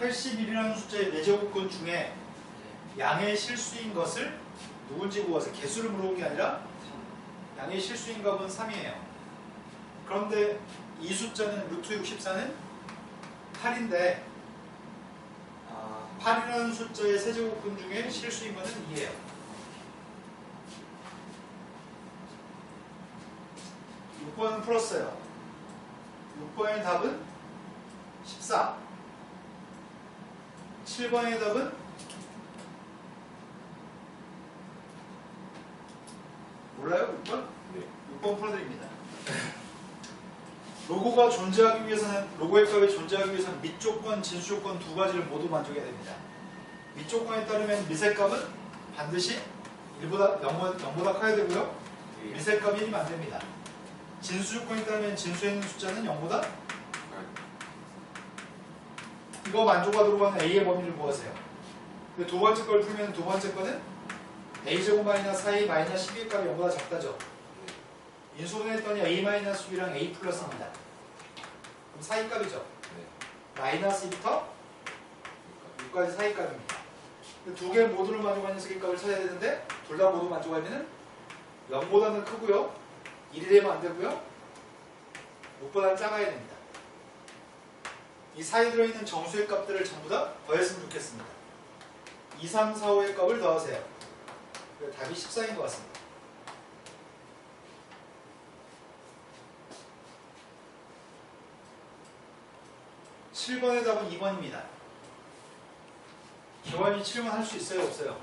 81이라는 숫자의 4제곱근 중에 양의 실수인 것을 누군지 구하세요. 개수를 물어본 게 아니라 양의 실수인 값은 3이에요. 그런데 이 숫자는 루트 64는 8인데 8이라는 숫자의 세제곱근 중에 실수인 것은 2예요. 6번은 풀었어요. 6번의 답은 14. 7번의 답은 몰라요? 6번? 네. 6번 풀어드립니다. 로고가 존재하기 위해서는, 로고의 값이 존재하기 위해서는 밑조건, 진수조건 두 가지를 모두 만족해야 됩니다. 밑조건에 따르면 밑의 값은 반드시 0보다 커야 되고요. 밑의 값이 1이면 안 됩니다. 진수조건에 따르면 진수에 있는 숫자는 0보다 이거 만족하도록 하는 A의 범위를 구하세요. 두 번째 걸 풀면 두 번째 거는 A제곱 마이너스 4A 마이너스 12의 값이 0보다 작다죠. 인수분해했더니 A 마이너스 2랑 A 플러스입니다. 그럼 4의 값이죠. 마이너스 2부터 6까지 4의 값입니다. 두 개 모두를 만족하는 녀석의 값을 찾아야 되는데 둘 다 모두 만족하면 0보다는 크고요. 1이 되면 안 되고요. 6보다는 작아야 됩니다. 이 사이에 들어있는 정수의 값들을 전부 다 더했으면 좋겠습니다. 2, 3, 4, 5의 값을 더하세요. 답이 14인 것 같습니다. (7번의) 답은 2번입니다. 기원이 7번 할 수 있어요? 없어요?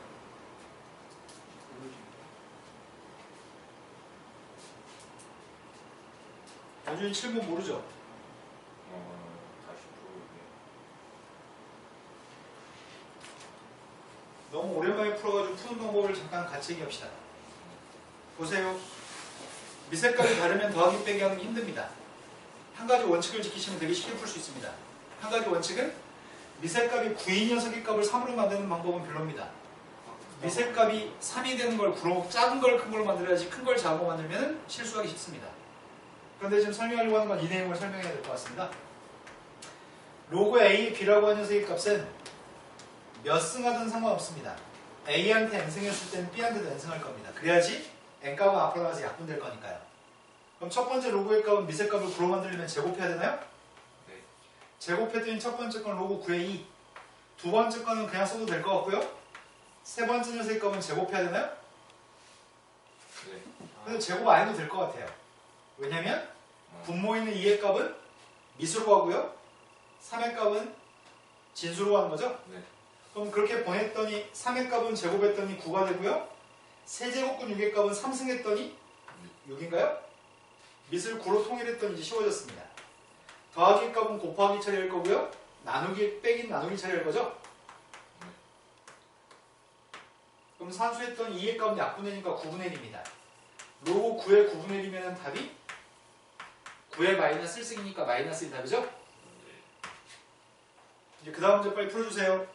연준이 7번 모르죠? 다시 풀어볼게요. 너무 오랜만에 풀어가지고 푸는 방법을 잠깐 같이 얘기합시다. 보세요. 밑색깔이 다르면 더하기 빼기 하는 게 힘듭니다. 한 가지 원칙을 지키시면 되게 쉽게 풀 수 있습니다. 한 가지 원칙은 밑색값이 9인 녀석의 값을 3으로 만드는 방법은 별로입니다. 밑색값이 3이 되는 걸 작은 걸 큰 걸로 만들어야지 큰 걸 작은 거 만들면 실수하기 쉽습니다. 그런데 지금 설명하려고 하는 건 이 내용을 설명해야 될 것 같습니다. 로그 A, B라고 하는 녀석의 값은 몇 승하든 상관없습니다. A한테 N승했을 때는 B한테도 N승할 겁니다. 그래야지 N값은 앞으로 나가서 약분될 거니까요. 그럼 첫 번째 로그의 값은 밑의 값을 9로 만들려면 제곱해야 되나요? 네. 제곱했더니 첫 번째 건 로그 9의 2. 두 번째 거는 그냥 써도 될 것 같고요. 세 번째 녀석의 값은 제곱해야 되나요? 네. 근데 제곱 안 해도 될 것 같아요. 왜냐면 분모 있는 2의 값은 밑으로 가고요. 3의 값은 진수로 가는 거죠? 네. 그럼 그렇게 보냈더니 3의 값은 제곱했더니 9가 되고요. 세제곱근 6의 값은 3승했더니 6인가요? 밑을 9로 통일했더니 이제 쉬워졌습니다. 더하기 값은 곱하기 처리할 거고요. 나누기 빼기 나누기 처리할 거죠? 그럼 산수했더니 2의 값은 약분의 1이니까 9분의 1입니다. 로고 9의 9분의 1이면 답이 9의 마이너스 1승이니까 마이너스 1 답이죠? 이제 그 다음 문제 빨리 풀어주세요.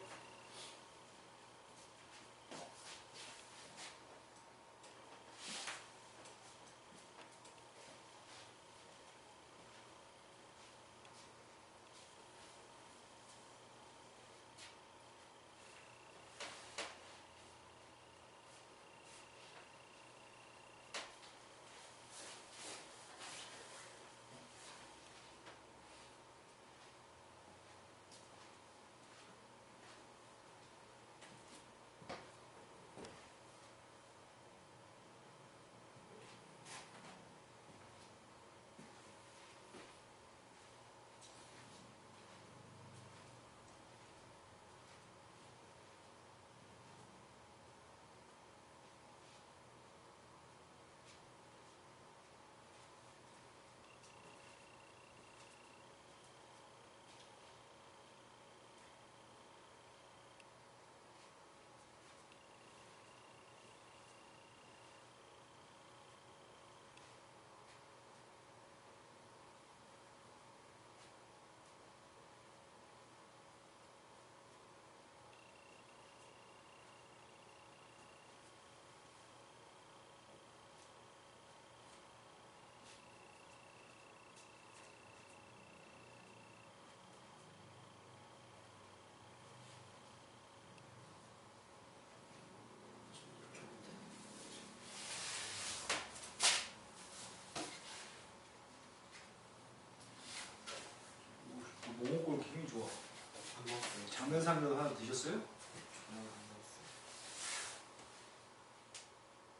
모모골 기분이 좋아. 안 먹었어요. 장면상이라도 하나 드셨어요? 전혀 안 먹었어요.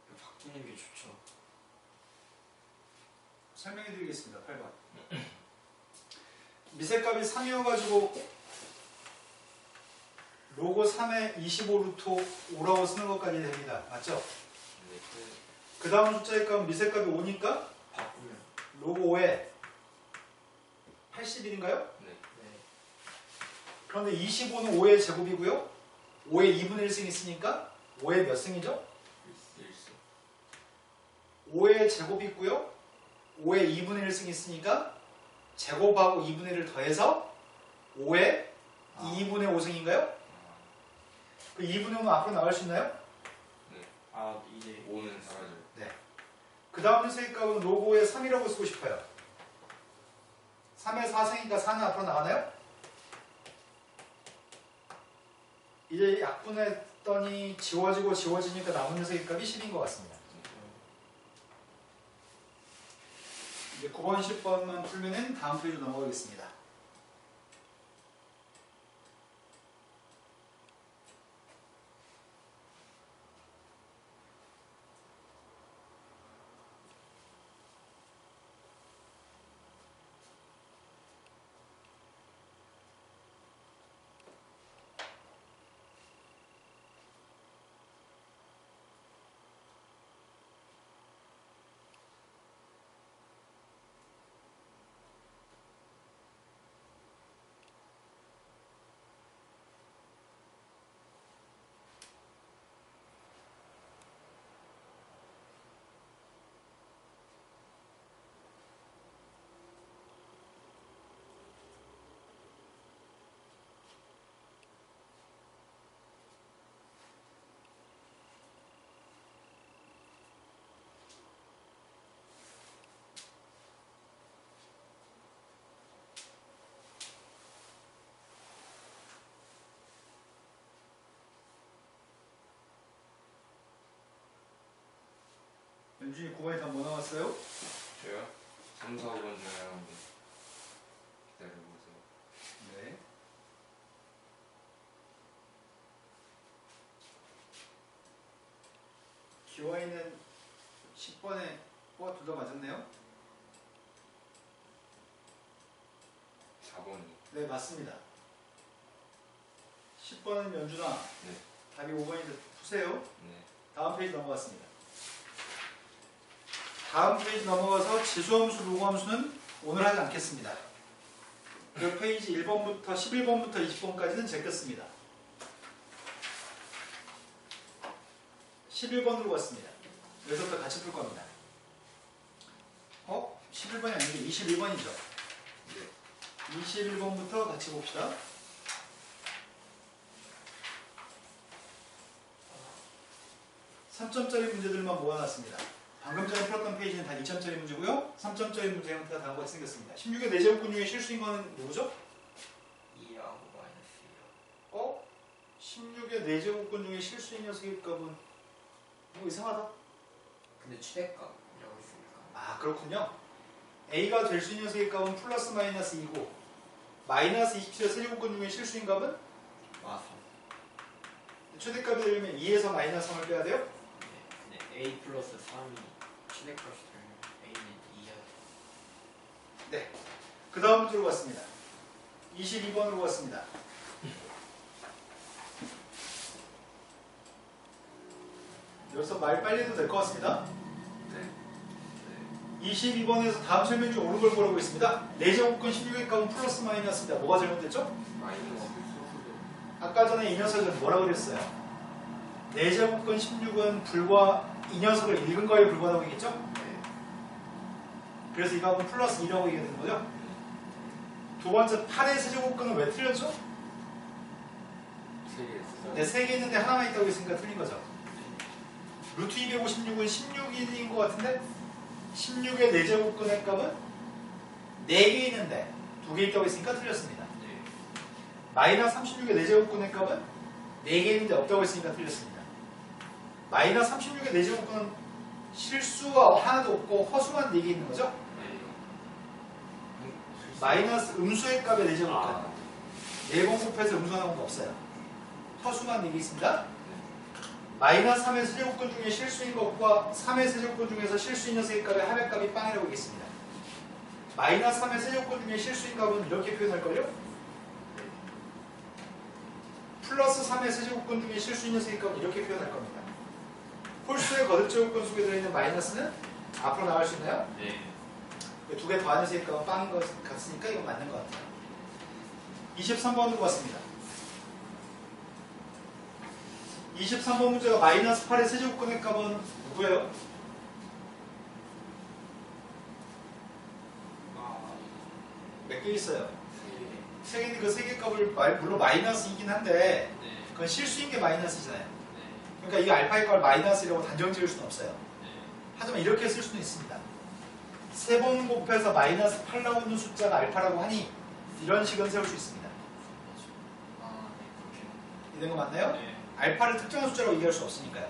이거 바꾸는 게 좋죠. 설명해 드리겠습니다. 8번. 미세값이 3이어가지고 로고 3에 25루트 5라고 쓰는 것까지 됩니다. 맞죠? 네. 그 다음 숫자의 값은 미세값이 5니까 바꾸면. 로고 5에 81인가요? 네. 네. 그런데 25는 5의 제곱이고요. 5의 2분의 1승 있으니까 5의 몇 승이죠? 1승. 5의 제곱이 있고요. 5의 2분의 1승 있으니까 제곱하고 2분의 1을 더해서 5의 2분의 5승인가요? 그 2분의 5는 앞으로 나갈 수 있나요? 네. 아 이제 5는 사라져요. 네. 그 다음 녀석의 값은 로고에 3이라고 쓰고 싶어요. 3의 4승이니까 4는 앞으로 나가나요? 이제 약분했더니 지워지니까 남은 녀석의 값이 10인 것 같습니다. 이제 9번, 10번만 풀면은 다음 페이지로 넘어가겠습니다. 연준이 9번에 다 뭐 나왔어요? 저요? 3, 4, 5번 중에 하나인데 기다려보세요. 네. 기와이는 10번에 뽀가 둘 다 맞았네요? 4번이. 네, 맞습니다. 10번은 연준아. 네. 답이 5번인데 푸세요. 네. 다음 페이지 넘어갔습니다. 다음 페이지 넘어가서 지수함수, 루구함수는 오늘 하지 않겠습니다. 그 페이지 1번부터 11번부터 20번까지는 제꼈습니다. 11번으로 갔습니다. 여기서부터 같이 풀 겁니다. 11번이 아니고 21번이죠. 네. 21번부터 같이 봅시다. 3점짜리 문제들만 모아놨습니다. 방금 전에 풀었던 페이지는 다 2점짜리 문제고요. 3점짜리 문제 형태가 다음과 같이 생겼습니다. 16의 4제곱근 중에 실수인 거는 누구죠? 2하고 마이너스 16의 4제곱근 중에 실수인 녀석의 값은 뭐 이상하다. 근데 최대값이라고 했으니까. 아, 그렇군요. A가 될 수 있는 녀석의 값은 플러스 마이너스 2고 마이너스 27의 세제곱근 중에 실수인 값은 마삼. 최대값이 되려면 2에서 마이너스 3을 빼야 돼요? 네. 근데 A 플러스 3이 최대값이 되면 A는 2야. 네. 그 다음 문제로 갔습니다. 22번으로 갔습니다. 여기서 말 빨리 해도 될 것 같습니다. 네. 22번에서 다음 설명 중 옳은 걸 보라고 있습니다. 4제곱근 16의 값은 플러스 마이너스입니다. 뭐가 잘못됐죠? 마이너스. 아까 전에 이 녀석은 뭐라고 그랬어요? 4제곱근 16은 불과 이 녀석을 읽은 거에 불과하다고 얘기했죠? 네. 그래서 이 값은 플러스 2라고 얘기하는 거죠? 두 번째 8의 세제곱근은 왜 틀렸죠? 3개 있어요. 네, 3개 있는데 하나만 있다고 했으니까 틀린 거죠. 루트 256은 16인인 것 같은데 16의 4제곱근의 값은 4개 있는데 2개 있다고 했으니까 틀렸습니다. 네. 마이너스 36의 4제곱근의 값은 4개 있는데 없다고 했으니까 틀렸습니다. 마이너스 36의 4제곱근은 실수가 하나도 없고 허수만 4개 있는 거죠? 네. 마이너스 음수의 값의 내제곱근. 아, 4번 곱해서 음수 나온 거 없어요. 허수만 얘기 있습니다. 마이너스 3의 세제곱근 중에 실수인 것과 3의 세제곱근 중에서 실수인 녀석의 값의 합의 값이 빵이라고 하겠습니다. 마이너스 3의 세제곱근 중에 실수인 값은 이렇게 표현할걸요? 플러스 3의 세제곱근 중에 실수인 녀석의 값은 이렇게 표현할 겁니다. 홀수의 거듭제곱근 속에 들어있는 마이너스는 앞으로 나갈 수 있나요? 네. 두 개 더하는 녀석의 값은 빵인 것 같으니까 이건 맞는 것 같아요. 23번 듣고 왔습니다. 23번 문제가 마이너스 8의 세제곱근의 값은 누구예요? 몇 개 있어요? 세 개인데 그 세 개 값을 물론 마이너스이긴 한데 네. 그건 실수인 게 마이너스잖아요. 네. 그러니까 이 알파의 값을 마이너스라고 단정 지을 수는 없어요. 네. 하지만 이렇게 쓸 수는 있습니다. 3번 곱해서 마이너스 8 나오는 숫자가 알파라고 하니 이런 식은 세울 수 있습니다. 아, 네. 그렇게. 이런 거 맞나요? 네. 알파를 특정한 숫자라고 얘기할 수 없으니까요.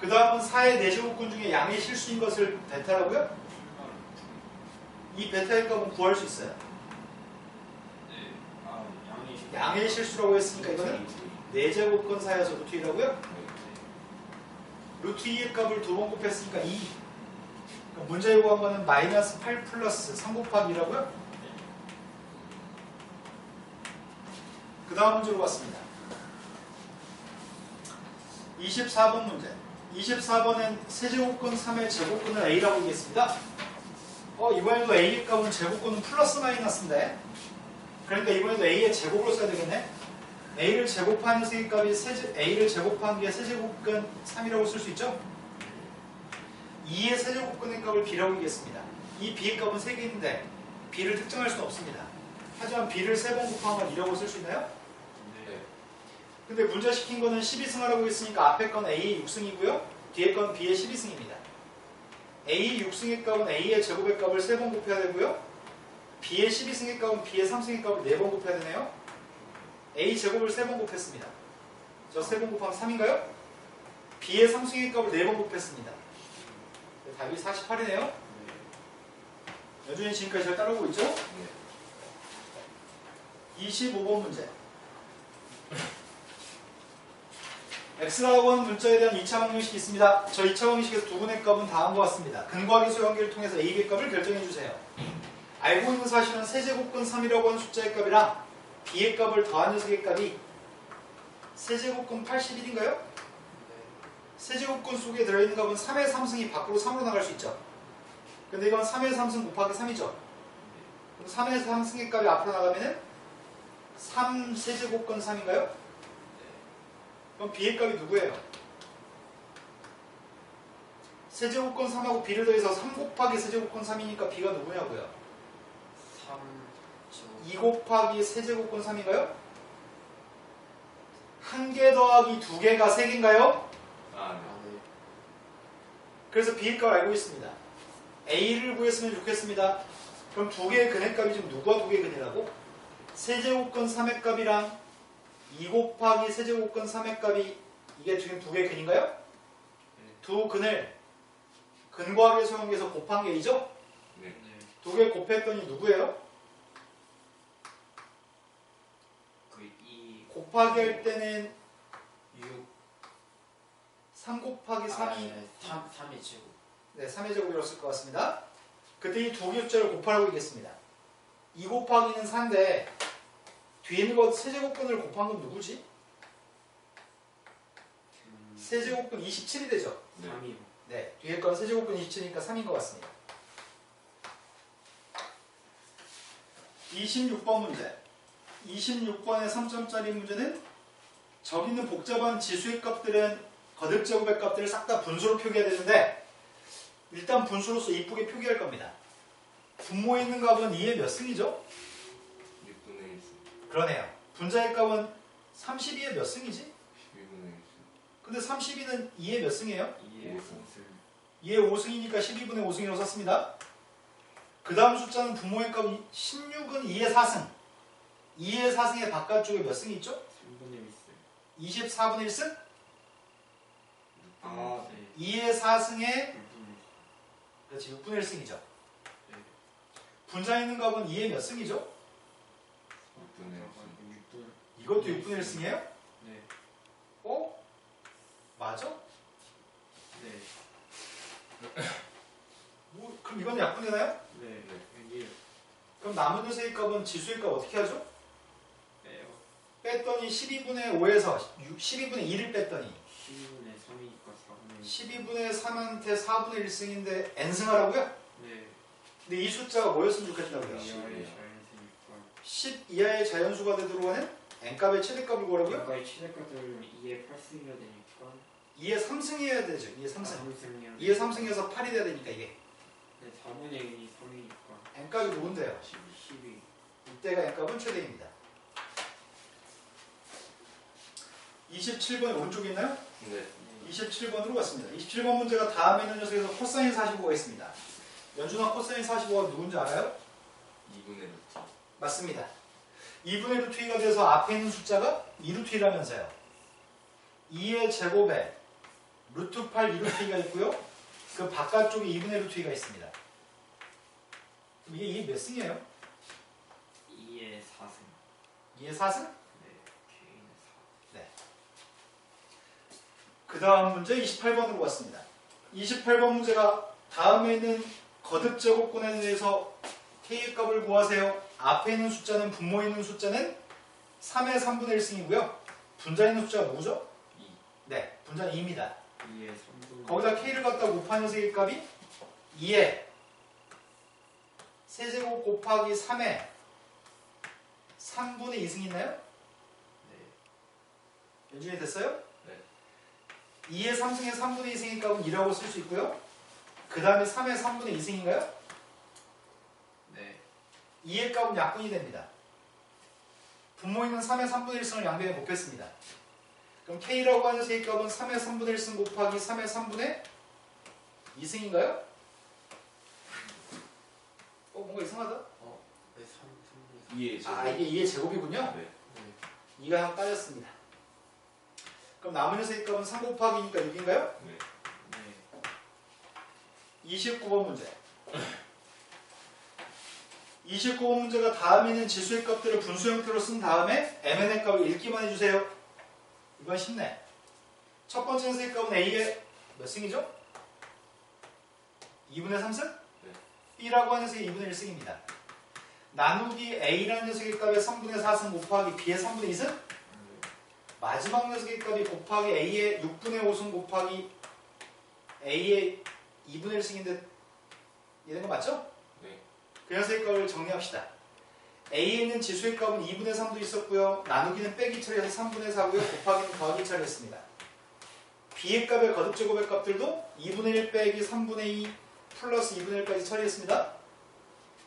그 다음은 4의 4제곱근 중에 양의 실수인 것을 베타라고요? 이 베타의 값은 구할 수 있어요. 네. 아, 양이 양의 실수라고 했으니까 이거는 4제곱근 사이여서 루트 2라고요? 루트 2의 값을 2번 곱했으니까 2. 그럼 문제에 구한 거는 마이너스 8 플러스 3 곱하기 2라고요? 그 다음 문제로 갔습니다. 24번 문제. 24번은 세제곱근 3의 제곱근을 A라고 하겠습니다. 이번에도 A의 값은 제곱근은 플러스 마이너스인데 그러니까 이번에도 A의 제곱으로 써야 되겠네. A를 제곱한 녀석의 값이 A를 제곱한 게 세제곱근 3이라고 쓸 수 있죠? 2의 세제곱근의 값을 B라고 하겠습니다. 이 B의 값은 3개 있는데 B를 특정할 수는 없습니다. 하지만 B를 3번 곱하면 2라고 쓸 수 있나요? 네. 근데 문제 시킨 거는 12승하라고 했으니까 앞에 건 A의 6승이고요. 뒤에 건 B의 12승입니다. A의 6승의 값은 A의 제곱의 값을 3번 곱해야 되고요. B의 12승의 값은 B의 3승의 값을 4번 곱해야 되네요. A 제곱을 3번 곱했습니다. 저 3번 곱하면 3인가요? B의 3승의 값을 4번 곱했습니다. 답이 48이네요. 여준이 지금까지 잘 따라오고 있죠? 25번 문제. X라고 하는 문자에 대한 2차 방정식이 있습니다. 저 2차 방정식에서 두 분의 값은 다음과 같습니다. 근과 계수 관계를 통해서 A의 값을 결정해 주세요. 알고 있는 사실은 세제곱근 3이라고 하는 숫자의 값이랑 B의 값을 더한 녀석의 값이 세제곱근 81인가요? 세제곱근 속에 들어있는 값은 3의 3승이 밖으로 3으로 나갈 수 있죠. 근데 이건 3의 3승 곱하기 3이죠. 그럼 3의 3승의 값이 앞으로 나가면은 3 세제곱근 3인가요? 그럼 B의 값이 누구예요? 세제곱근 3하고 B를 더해서 3 곱하기 세제곱근 3이니까 B가 누구냐고요? 2 곱하기 세제곱근 3인가요? 1개 더하기 2개가 3개인가요? 그래서 B의 값을 알고 있습니다. A를 구했으면 좋겠습니다. 그럼 2개의 근의 값이 지금 누구와 2개의 근이라고? 세제곱근 3의 값이랑 2 곱하기 세제곱근 3의 값이 이게 지금 2개의 근인가요? 두 근을 근과 계수 관계에서 곱한 게 A죠? 네. 2개 곱했더니 누구예요? 곱하기 할 때는 6 3 곱하기 3이 3의 제곱. 네, 3의 제곱이라고 쓸 것 같습니다. 그때 이 두 개 숫자를 곱하라고 하겠습니다. 2 곱하기는 4인데 뒤에 있는 것 세제곱근을 곱한 건 누구지? 세제곱근 27이 되죠? 3이요. 네, 뒤에 건 세제곱근 27이니까 3인 것 같습니다. 26번 문제. 26번의 3점짜리 문제는 저기 있는 복잡한 지수의 값들은 거듭제곱의 값들을 싹 다 분수로 표기해야 되는데 일단 분수로서 이쁘게 표기할 겁니다. 분모에 있는 값은 2의 몇 승이죠? 6분의 1승. 그러네요. 분자의 값은 32의 몇 승이지? 12분의 1승. 근데 32는 2의 몇 승이에요? 2의 5승. 2의 5승이니까 12분의 5승이라고 썼습니다. 그 다음 숫자는 분모의 값이 16은 2의 4승. 2의 4승의 바깥쪽에 몇 승이 있죠? 3분의 1승. 24분의 1승? 아, 네. 2의 4승의 6분의 1승. 그렇지 6분의 1승이죠. 네. 분자 있는 값은 2의 몇 승이죠? 6분의 6분. 이것도 6분의 1승이에요? 네. 어? 맞아? 네. 뭐, 그럼 이건 약분되나요? 네. 여기 그럼 남은 녀석의 값은 지수의 값 어떻게 하죠? 빼요. 뺐더니 12분의 5에서 12분의 2를 뺐더니 12분의 3이니까 4분의 12분의 3한테 4분의 1승인데 n승하라고요? 네. 근데 이 숫자가 뭐였으면 좋겠다고요? 이하의 10이요. 자연수니까 10 이하의 자연수가 되도록 하는 n값의 최대값을 구하라고요? 뭔가의 최대값을 2의 8승이어야 되니까 2의 3승이어야 되죠. 2의 3승. 3승이야. 2의 3승에서 8이 돼야 되니까 이게 네, 4분의 1이 3이니까 n값이 누군데요? 12. 이때가 n값은 최대입니다. 27번에 오른쪽에 있나요? 네. 27번으로 갔습니다. 27번 문제가 다음에 있는 녀석에서 코사인 45가 있습니다. 연준아 코사인 45가 누군지 알아요? 2분의 루트. 맞습니다. 2분의 루트 2가 돼서 앞에 있는 숫자가 2루트 2라면서요. 2의 제곱에 루트 8 2루트 2가 있고요. 그 바깥쪽에 2분의 루트 2가 있습니다. 그럼 이게 몇 승이에요? 2의 4승. 2의 4승? 네. K는 4. 그 다음 문제 28번으로 왔습니다. 28번 문제가 다음에 있는 거듭 제곱근에 대해서 K의 값을 구하세요. 앞에 있는 숫자는 분모 있는 숫자는 3의 3분의 1승이고요. 분자 있는 숫자가 누구죠? 2. 네, 분자는 2입니다. 2의 3분의 거기다 K를 갖다 곱한 녀석의 값이 2에 세제곱 곱하기 3에 3분의 2승이 있나요? 네. 연준이 됐어요? 네. 2의 3승에 3분의 2승의 값은 2라고 쓸 수 있고요. 그 다음에 3의 3분의 2승인가요? 네. 2의 값은 약분이 됩니다. 분모 있는 3의 3분의 1승을 양변에 곱했습니다. 그럼 K라고 하는 녀석의 값은 3의 3분의 1승 곱하기 3의 3분의 2승인가요? 뭔가 이상하다? 왜 3분의 2의 제곱. 아, 이게 2의 제곱이군요. 네. 3? 2가 한 빠졌습니다. 그럼 남은 녀석의 값은 3 곱하기니까 6인가요? 네. 네. 29번 문제. 29번 문제가 다음에 있는 지수의 값들을 분수 형태로 쓴 다음에 mn의 값을 읽기만 해주세요. 이건 쉽네. 첫 번째 녀석의 값은 a의 몇 승이죠? 2분의 3승? 네. b라고 하는 녀석이 2분의 1승입니다. 나누기 a라는 녀석의 값의 3분의 4승 곱하기 b의 3분의 2승? 마지막 녀석의 값이 곱하기 a의 6분의 5승 곱하기 a의 2분의 1승인데 이런 거 맞죠? 네. 그 녀석의 값을 정리합시다. a에 있는 지수의 값은 2분의 3도 있었고요. 나누기는 빼기 처리해서 3분의 4고요. 곱하기는 더하기 처리했습니다. b의 값의 거듭제곱의 값들도 2분의 1 빼기 3분의 2 플러스 2분의 1까지 처리했습니다.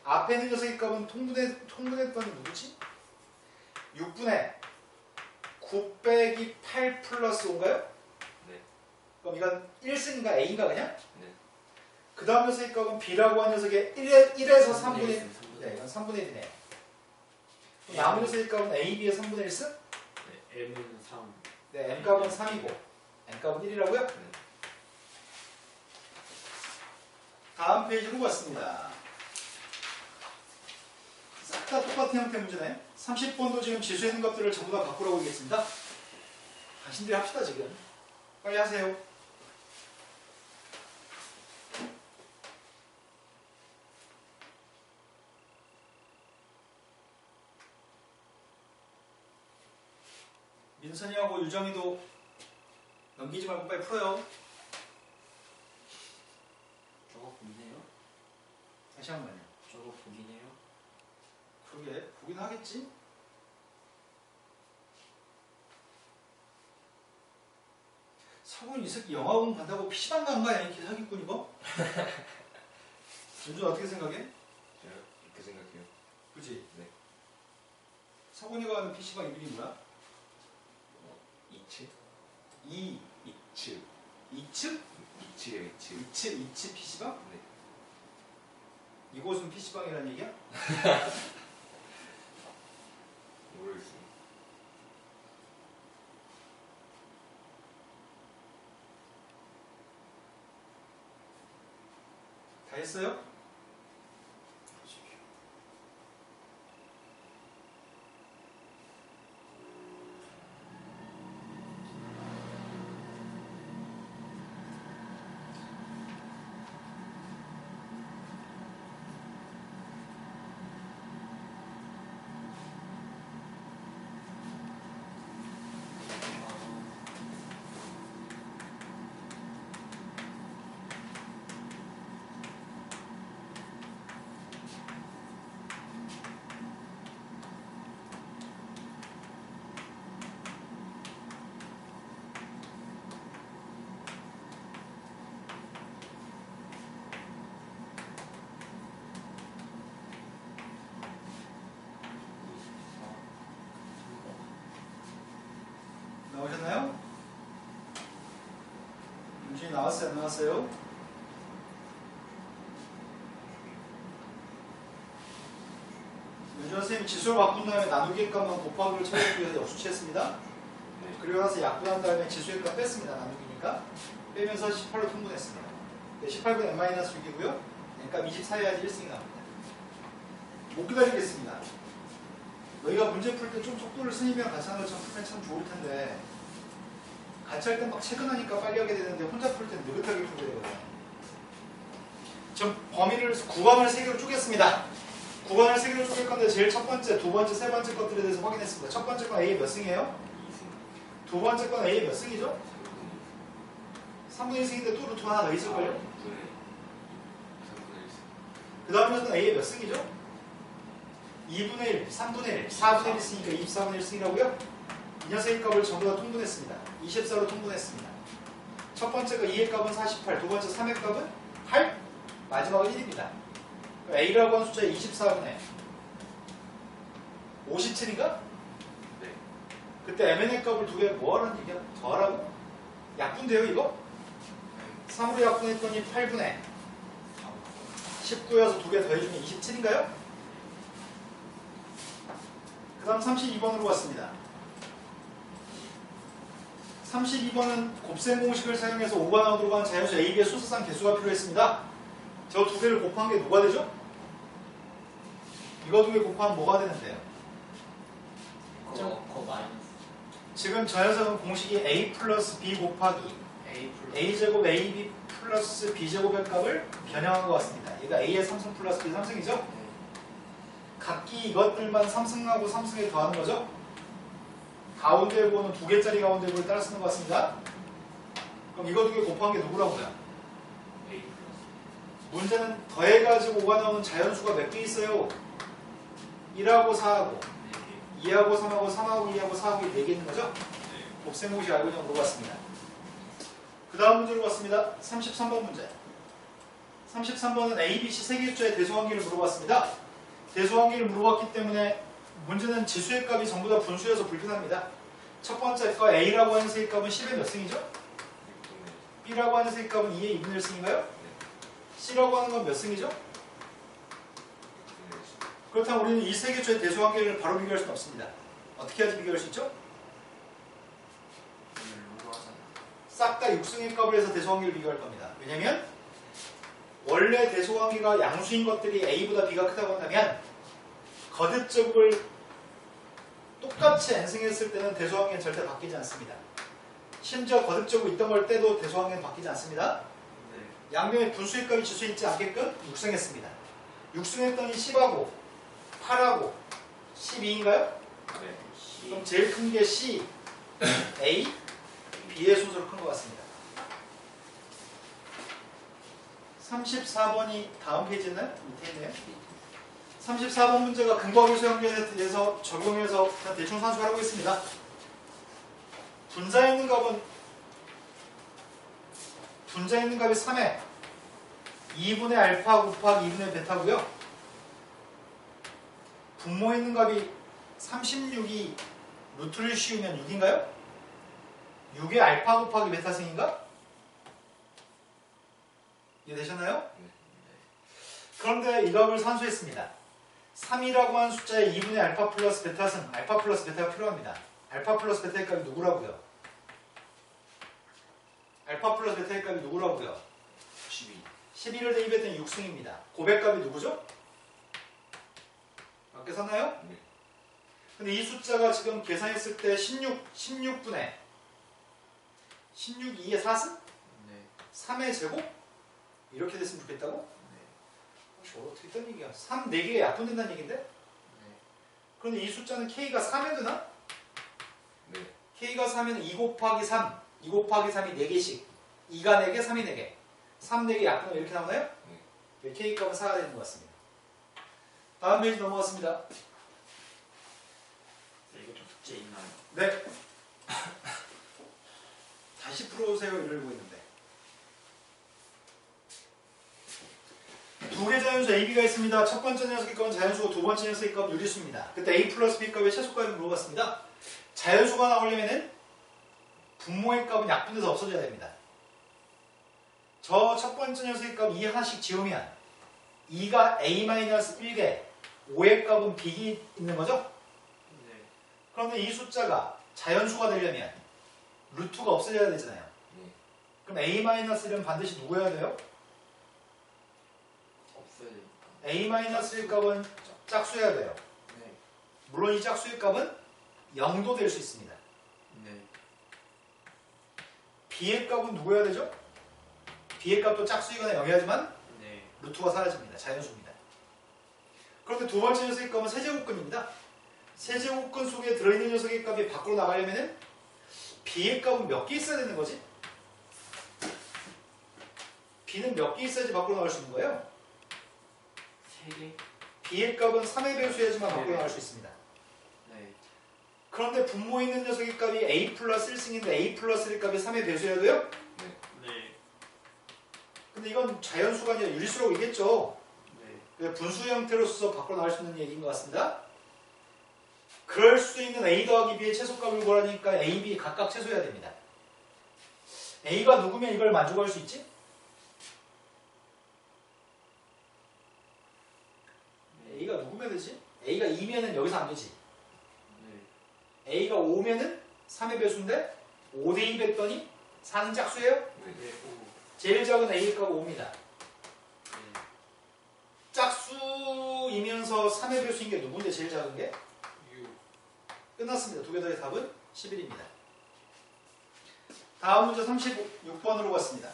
앞에 있는 녀석의 값은 통분했더니 누구지? 6분의 9 빼기 8 플러스 5인가요? 네. 그럼 이건 1승인가 A인가 그냥? 네. 그 다음 녀석의 값은 B라고 하는 녀석의 1에서 3분의 1. 3분의 네, 이건 3분의 1이네요. 남은 녀석의 값은 A, B의 3분의 1승? 네. M은 3. 네, M값은 3이고 N값은 1이라고요? 네. 다음 페이지로 갔습니다. 싹 다 똑같은 형태 문제네. 30번도 지금 지수에 있는 값들을 전부 다 바꾸라고 얘기했습니다. 당신들이 합시다 지금. 빨리 하세요. 민선이하고 유정이도 넘기지 말고 빨리 풀어요. 저거 보이네요? 다시 한 번요. 저거 보이네요? 그러게 보긴 하겠지. 서군 이 새끼 영화관 간다고 PC방 간 거 아니야? 이렇게 사기꾼 이거? 윤준 어떻게 생각해? 제가 이렇게 생각해요. 그치? 네. 서군이가 가는 PC방 이름이 뭐야? 2층? 2층? 2층이요, 2층. 2층 PC방? 네. 이곳은 PC방이라는 얘기야? 모르겠어요. 다 했어요? 나오셨나요? 문준이 나왔어요? 안 나왔어요? 윤준 선생님 지수를 바꾼 다음에 나누기 값만 곱하기를 찾아주기 위해서 역수치했습니다. 네. 그리고 나서 약분한 다음에 지수의 값 뺐습니다. 나누기니까. 빼면서 18로 통분했습니다. 18분 n-6이고요. 그러니까 24해야지 1승이 나옵니다. 못 기다리겠습니다. 너희가 문제 풀 때 좀 속도를 스님이랑 같이 하는 것처럼 풀면 참 좋을 텐데 같이 할 때 막 체근하니까 빨리 하게 되는데 혼자 풀 때는 느긋하게 풀게 되거든요. 좀 범위를 구간을 3개로 쪼갰습니다. 구간을 3개로 쪼갤 건데 제일 첫 번째, 두 번째, 세 번째 것들에 대해서 확인했습니다. 첫 번째 건 A의 몇 승이에요? 2승. 두 번째 건 A의 몇 승이죠? 3분의 1승인데 또 루트 하나 더 있을걸요? 3분의 1승. 그 다음에 건 A의 몇 승이죠? 2분의 1, 3분의 1, 4분의 1 있으니까 24분의 1승이라고요? 이 녀석의 값을 전부 다 통분했습니다. 24로 통분했습니다. 첫 번째 거 2의 값은 48, 두 번째 3의 값은 8, 마지막은 1입니다. A라고 하는 숫자에 24분의 57인가? 네. 그때 MN의 값을 두 개 뭐하라는 얘기야? 더하라고? 약분돼요 이거? 3으로 약분했더니 8분의 19여서 두 개 더해주면 27인가요? 그 다음 32번으로 왔습니다. 32번은 곱셈 공식을 사용해서 5가 나오도록 한 자연수 AB의 수수상 개수가 필요했습니다. 저 두 개를 곱한 게 누가 되죠? 이거 두 개 곱하면 뭐가 되는데요? 거 마이너스 지금 저 녀석은 공식이 A 플러스 B 곱하기 A 플러스 A제곱 AB 플러스 B제곱의 값을 변형한 것 같습니다. 얘가 A의 3승 플러스 B 3승이죠? 각기 이것들만 3승하고 3승에 더하는 거죠? 가운데 부호는 2개짜리 가운데 부호를 따라 쓰는 것 같습니다. 그럼 이거 두 개 곱한 게 누구라고요? A 플러스. 문제는 더해가지고 5가 나오는 자연수가 몇 개 있어요? 1하고 4하고 2하고 3하고 3하고 2하고 4하고 4개 있는 거죠? 곱셈 공식 알고 있냐고 물어봤습니다. 그 다음 문제로 왔습니다. 33번 문제. 33번은 A, B, C 세 개 숫자의 대소관계를 물어봤습니다. 대소관계를 물어봤기 때문에 문제는 지수의 값이 전부 다 분수여서 불편합니다. 첫 번째 거 A라고 하는 세의 값은 10의 몇 승이죠? B라고 하는 세의 값은 2의 2분의 1승인가요? C라고 하는 건 몇 승이죠? 그렇다면 우리는 이 세 개 숫자의 대소관계를 바로 비교할 수는 없습니다. 어떻게 해야지 비교할 수 있죠? 싹 다 6승의 값을 해서 대소관계를 비교할 겁니다. 왜냐면 원래 대소관계가 양수인 것들이 A보다 B가 크다고 한다면 거듭제곱을 똑같이 n승했을 때는 대소관계는 절대 바뀌지 않습니다. 심지어 거듭제곱 있던 걸 때도 대소관계는 바뀌지 않습니다. 양변에 분수의 값이 지수에 있지 않게끔 6승했습니다. 6승했더니 10하고 8하고 12인가요? 네. 그럼 제일 큰 게 C, A, B의 순서로 큰 것 같습니다. 34번이 다음 페이지에 있나요? 밑에 있네요. 34번 문제가 근거계수 연결에 대해서 적용해서 그냥 대충 산수를 하고 있습니다. 분자에 있는 값이 3에 2분의 알파 곱하기 2분의 베타고요. 분모에 있는 값이 36이 루트를 씌우면 6인가요? 6의 알파 곱하기 베타승인가? 이해되셨나요? 네. 그런데 이 값을 산수했습니다. 3이라고 하는 숫자에 2분의 알파 플러스 베타승, 알파 플러스 베타가 필요합니다. 알파 플러스 베타의 값이 누구라고요? 알파 플러스 베타의 값이 누구라고요? 12. 12를 대입했더니 6승입니다. 고백값이 누구죠? 맞게 썼나요? 네. 근데 이 숫자가 지금 계산했을 때 16분의 16, 2의 4승? 네. 3의 제곱? 이렇게 됐으면 좋겠다고? 네. 혹시 어떻게 된 얘기야? 3, 4개가 약분된다는 얘기인데? 네. 그런데 이 숫자는 K가 3에 드나? 네. K가 3에는 2 곱하기 3, 2 곱하기 3이 4개씩 2가 4개, 3이 4개 3, 4개 약분하면 이렇게 나오나요? 네. K 값은 4가 되는 것 같습니다. 다음 페이지 넘어갔습니다. 이거 좀 숙제 있나요? 네. 다시 풀어오세요 이러고 있는데 두 개 자연수 AB가 있습니다. 첫 번째 녀석의 값은 자연수고 두 번째 녀석의 값은 유리수입니다. 그때 A 플러스 B 값의 최소값을 물어봤습니다. 자연수가 나오려면은 분모의 값은 약분돼서 없어져야 됩니다. 저 첫 번째 녀석의 값 2 하나씩 지우면 2가 a-1개, 5의 값은 b이 있는 거죠? 네. 그런데 이 숫자가 자연수가 되려면 루트가 없어져야 되잖아요. 네. 그럼 a-1은 반드시 누구여야 돼요? 없어야 되니까. a-1 값은 짝수여야 돼요. 네. 물론 이 짝수의 값은 0도 될 수 있습니다. 네. b의 값은 누구여야 되죠? b의 값도 짝수이거나 0이야지만 네. 루트가 사라집니다. 자연수입니다. 그런데 두 번째 녀석의 값은 세제곱근입니다. 세제곱근 속에 들어있는 녀석의 값이 밖으로 나가려면 b의 값은 몇 개 있어야 되는 거지? b는 몇 개 있어야지 밖으로 나갈 수 있는 거예요? 3개? b의 값은 3의 배수여야지만 밖으로 네. 나갈 수 있습니다. 네. 그런데 분모에 있는 녀석의 값이 a 플러스 1승인데 a 플러스 1 값이 3의 배수여야 돼요? 네. 근데 이건 자연수가 아니라 유리수라고 얘기했죠. 네. 분수 형태로 써서 밖으로 나갈 수 있는 얘기인 것 같습니다. 그럴 수 있는 a 더하기 b의 최소값을 구하니까 a, b 각각 최소해야 됩니다. a가 누구면 이걸 만족할 수 있지? a가 누구면 되지? a가 2면은 여기서 안 되지. 네. a가 5면은 3의 배수인데 5대 2 했더니 4는 짝수예요? 네. 오. 제일 작은 a 값 5입니다. 네. 짝수이면서 3의 배수인 게 누군데 제일 작은 게? 6. 끝났습니다. 두 개 더의 답은 11입니다. 다음 문제 36번으로 갔습니다.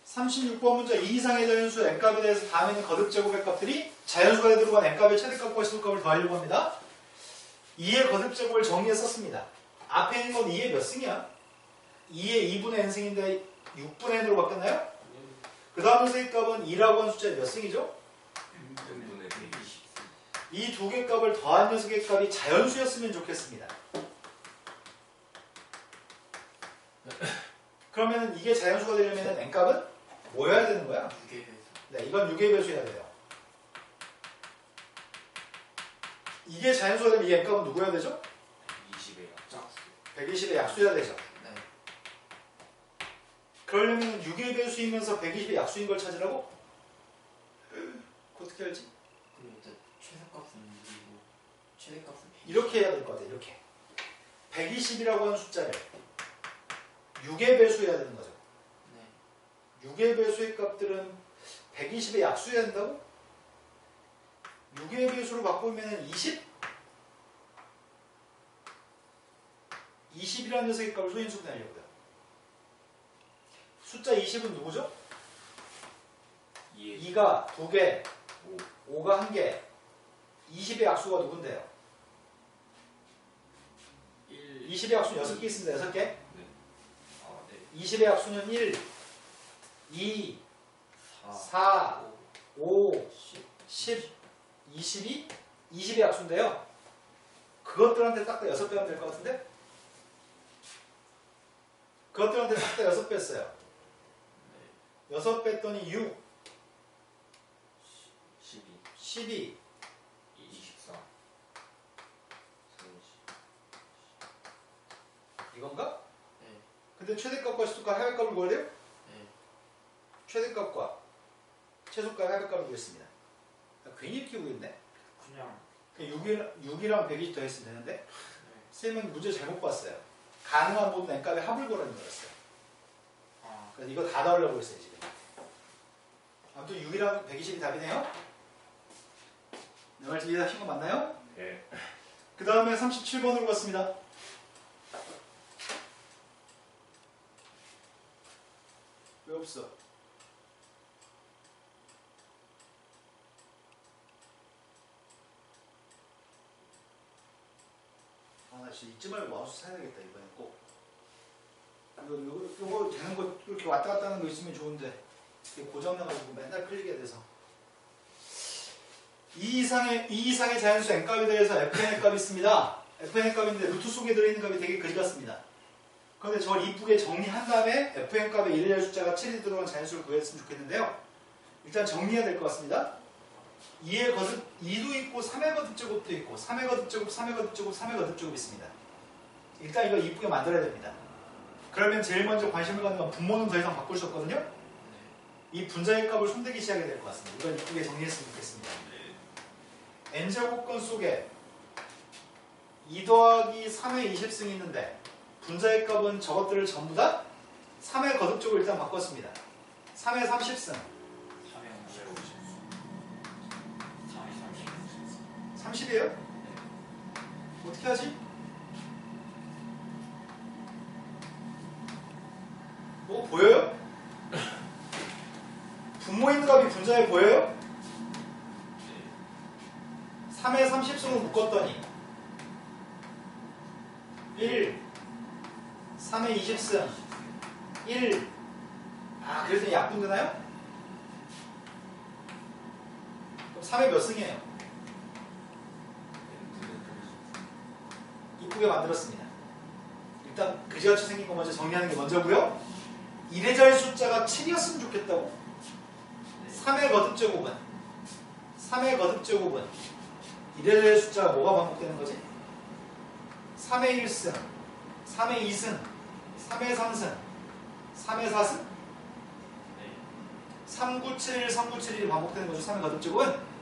36번 문제 2 이상의 자연수 n값에 대해서 다음에 있는 거듭제곱의 값들이 자연수가 들어간 n값의 최대값과 시소값을 더하려고 합니다. 2의 거듭제곱을 정리해 썼습니다. 앞에 있는 건 2의 몇 승이야? 2의 2분의 n승인데 6분의 n으로 바뀌었나요? 그 다음 녀석의 값은 2라고 하는 숫자의 몇 승이죠? 6분의 120. 이 두 개 값을 더한 녀석의 값이 자연수였으면 좋겠습니다. 그러면 이게 자연수가 되려면 n값은 뭐여야 되는 거야? 6개 해서. 네, 이건 6의 배수여야 돼요. 이게 자연수가 되면 이 n값은 누구여야 되죠? 20의 약짝수. 120의 약수여야 되죠. 네. 그러려면 6의 배수이면서 120의 약수인 걸 찾으라고? 어떻게 알지? 그럼 일단 최소값은 6이고 최대값은 120. 이렇게 해야 될 것 같아요. 이렇게 120이라고 하는 숫자를 6의 배수해야 되는 거죠. 네. 6의 배수의 값들은 120의 약수여야 된다고? 6의 배수로 바꾸면 20? 20이라는 녀석의 값을 소인수분해 하려고요. 숫자 20은 누구죠? 2의 2가 2개, 5. 5가 1개, 20의 약수가 누군데요? 1. 20의 약수는 6개 있습니다. 6개. 네. 아, 네. 20의 약수는 1, 2, 4. 4, 5, 10. 10, 22, 20의 약수인데요. 그것들한테 딱 다 6배 하면 될 것 같은데? 그것들한테 딱 다 6배 했어요. 6배 했더니 6, 12. 12, 24. 30. 이건가? 네. 근데 최대값과 시소값 하백값을 구해야 돼요? 네. 최대값과 최소값 하백값을 구했습니다. 괜히 이렇게 구했네? 그냥 6이랑 120 더했으면 되는데 네. 쌤은 문제 잘못 봤어요. 가능한 모든 n값의 합을 구하라는 거였어요. 아, 그래서 이거 다 넣으려고 했어요 지금. 아무튼 6이랑 120이 답이네요. 내 말 이해하신 거 맞나요? 네. 그 다음에 37번으로 갔습니다. 왜 없어? 나 진짜 잊지 말고 마우스 사야 되겠다 이번엔 꼭. 이거 되는 거 이렇게 왔다 갔다 하는 거 있으면 좋은데 이게 고장나가지고 맨날 클릭해야 돼서. 2 이상의 자연수 n값에 대해서 fn의 값이 있습니다. fn의 값인데 루트 속에 들어있는 값이 되게 그지 같습니다. 그런데 저걸 이쁘게 정리한 다음에 fn 값의 1의 숫자가 7이 들어간 자연수를 구했으면 좋겠는데요. 일단 정리해야 될 것 같습니다. 2의 거듭, 2도 있고 3의 거듭제곱도 있고 3의 거듭제곱, 3의 거듭제곱, 3의 거듭제곱이 있습니다. 일단 이거 이쁘게 만들어야 됩니다. 그러면 제일 먼저 관심을 갖는 건 분모는 더 이상 바꿀 수 없거든요. 이 분자의 값을 손대기 시작해야 될 것 같습니다. 이걸 이쁘게 정리했으면 좋겠습니다. n제곱근 속에 2 더하기 3의 20승이 있는데 분자의 값은 저것들을 전부 다 3의 거듭적으로 일단 바꿨습니다. 3의 30승 30이에요? 어떻게 하지? 뭐 보여요? 분모 있는 값이 분자에 보여요? 3의 30승을 묶었더니 1 3의 20승 1 그래서 약분되나요? 그럼 3의 몇 승이에요? 이쁘게 만들었습니다. 일단 그지같이 생긴 거 먼저 정리하는 게 먼저고요. 1회자의 숫자가 7이었으면 좋겠다고. 3의 거듭제곱은 1회자의 숫자가 뭐가 반복되는 거지? 3의 1승 3의 2승 3의 3승 3의 4승 3971 3971이 반복되는 거죠. 3의 거듭제곱은.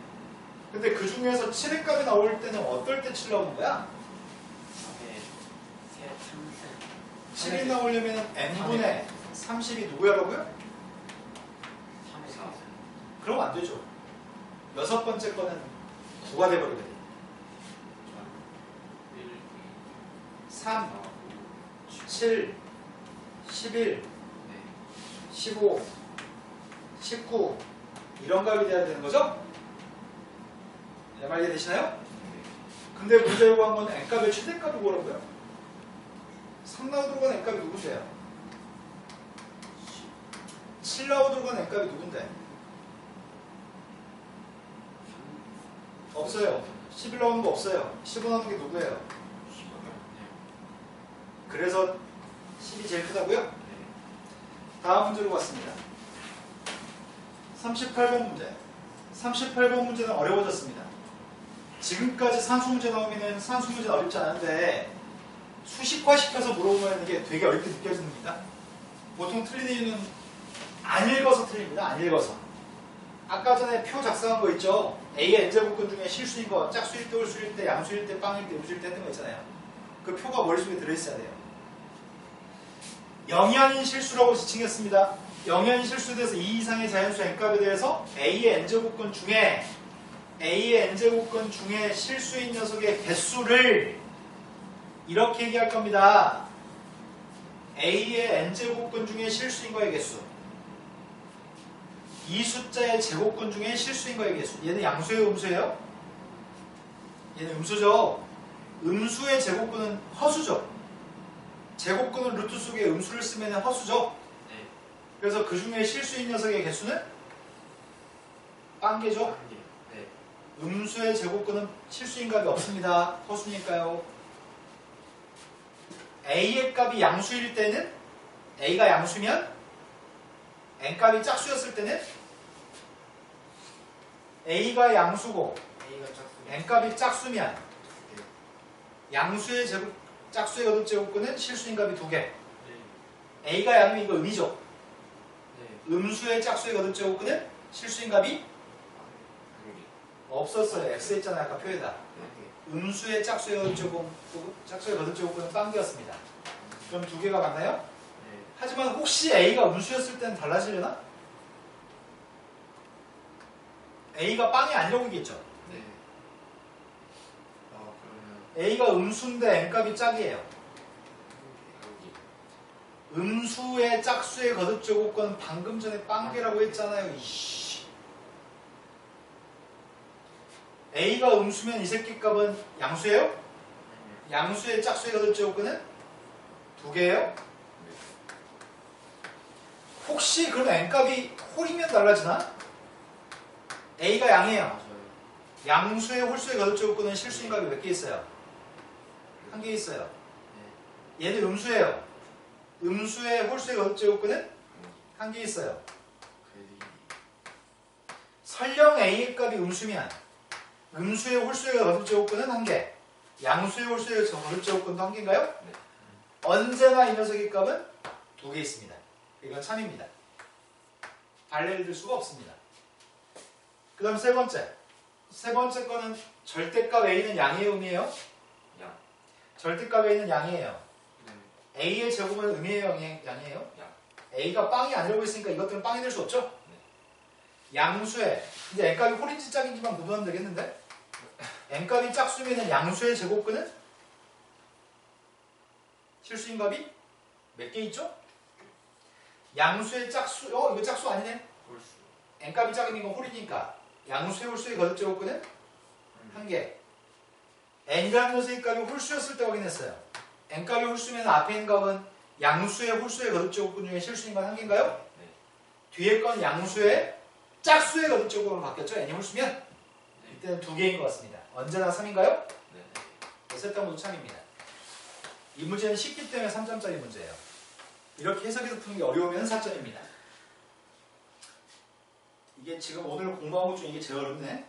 근데 그 중에서 7의 값이 나올 때는 어떨 때 7 나오는 거야? 7이 나오려면 n분의 30이 누구야라고요? 3의 그럼 안 되죠. 여섯 번째 거는 9가 돼버리거든요. 3, 7, 11, 15, 19 이런 값이 돼야 되는 거죠? 내 말 이해되시나요? 근데 문제 요구한 건 n값의 최대값이 뭐라고요? 3 나오도록 간 n값이 누군데요? 7 나오도록 간 n값이 누군데? 없어요. 11 나오는 거 없어요. 15 나오는 게 누구예요? 그래서 10이 제일 크다고요? 다음 문제로 왔습니다. 38번 문제. 38번 문제는 어려워졌습니다. 지금까지 산수 문제 나오면 산수 문제는 어렵지 않은데 수식화시켜서 물어보면 이게 되게 어렵게 느껴집니다. 보통 틀린 이유는 안 읽어서 틀립니다. 안 읽어서. 아까 전에 표 작성한 거 있죠? A의 n제곱근 중에 실수인 거, 짝수일 때, 홀수일 때, 양수일 때, 빵일 때, 음수일 때 했던 거 있잖아요. 그 표가 머릿속에 들어있어야 돼요. 영이 아닌 실수라고 지칭했습니다. 영이 아닌 실수에 대해서 2 이상의 자연수 n값에 대해서 A의 n제곱근 중에 실수인 녀석의 개수를 이렇게 얘기할 겁니다. A의 n제곱근 중에 실수인 거의 개수. 이 숫자의 제곱근 중에 실수인 거의 개수. 얘는 양수예요, 음수예요? 얘는 음수죠. 음수의 제곱근은 허수죠. 제곱근은 루트 속에 음수를 쓰면 허수죠. 그래서 그 중에 실수인 녀석의 개수는 빵개죠. 음수의 제곱근은 실수인 값이 없습니다. 허수니까요. A의 값이 양수일 때는 A가 양수면 n값이 짝수였을 때는 A가 양수고 n값이 짝수면 양수의 제곱, 짝수의 거듭제곱근은 실수인 값이 2개. A가 양이면 이거 음이죠. 음수의 짝수의 거듭제곱근은 실수인 값이 없었어요. X 했잖아요. 아까 표에다. 음수의 짝수의 거듭제곱근은 빵개였습니다. 그럼 2개가 맞나요? 하지만 혹시 A가 음수였을 때는 달라지려나? A가 빵이 아니라고 얘기했죠. A가 음수인데 n값이 짝이에요. 음수의 짝수의 거듭제곱근 방금 전에 빵개라고 했잖아요. 이씨. A가 음수면 이 새끼 값은 양수예요? 양수의 짝수의 거듭제곱근은 2개예요? 혹시 그럼 n값이 홀이면 달라지나? A가 양이에요. 양수의 홀수의 거듭제곱근은 실수인 값이 몇 개 있어요? 1개 있어요. 얘는 음수예요. 음수의 홀수의 거듭제곱근은 1개 있어요. 설령 A의 값이 음수면 음수의 홀수의 거듭제곱근은 1개, 양수의 홀수의 거듭제곱근도 1개인가요? 언제나 이 녀석의 값은 2개 있습니다. 이건 참입니다. 발레를 들 수가 없습니다. 그 다음 세 번째. 세 번째 거는 절대값 A는 양이에요, 음이에요? 양. 절대값 A는 양이에요. 네. A의 제곱은 음이에요, 양이에요? 양. A가 빵이 아니라고 했으니까 이것들은 빵이 될 수 없죠? 양수의, 이제 n값이 홀인지 짝인지만 구분하면 되겠는데? n값이 짝수면 양수의 제곱근은 실수인 값이 몇 개 있죠? 양수의 짝수, 이거 짝수 아니네? 홀수. n값이 짝이면 이건 홀이니까 양수의 홀수의 거듭 제곱근은 한 개. n이라는 녀석의 값이 홀수였을 때 확인했어요. n값이 홀수면 앞에 있는 값은 양수의 홀수의 거듭 제곱근 중에 실수인 건 한 개인가요? 네. 뒤에 건 양수의 짝수의 거듭 제곱으로 바뀌었죠? n이 홀수면 네. 이때는 2개인 것 같습니다. 언제나 3인가요? 네. 셋다 모두 참입니다. 이 문제는 쉽기 때문에 3점짜리 문제예요. 이렇게 해석해서 푸는 게 어려우면 4점입니다. 이게 지금 오늘 공부한 것 중에 이게 제일 어렵네.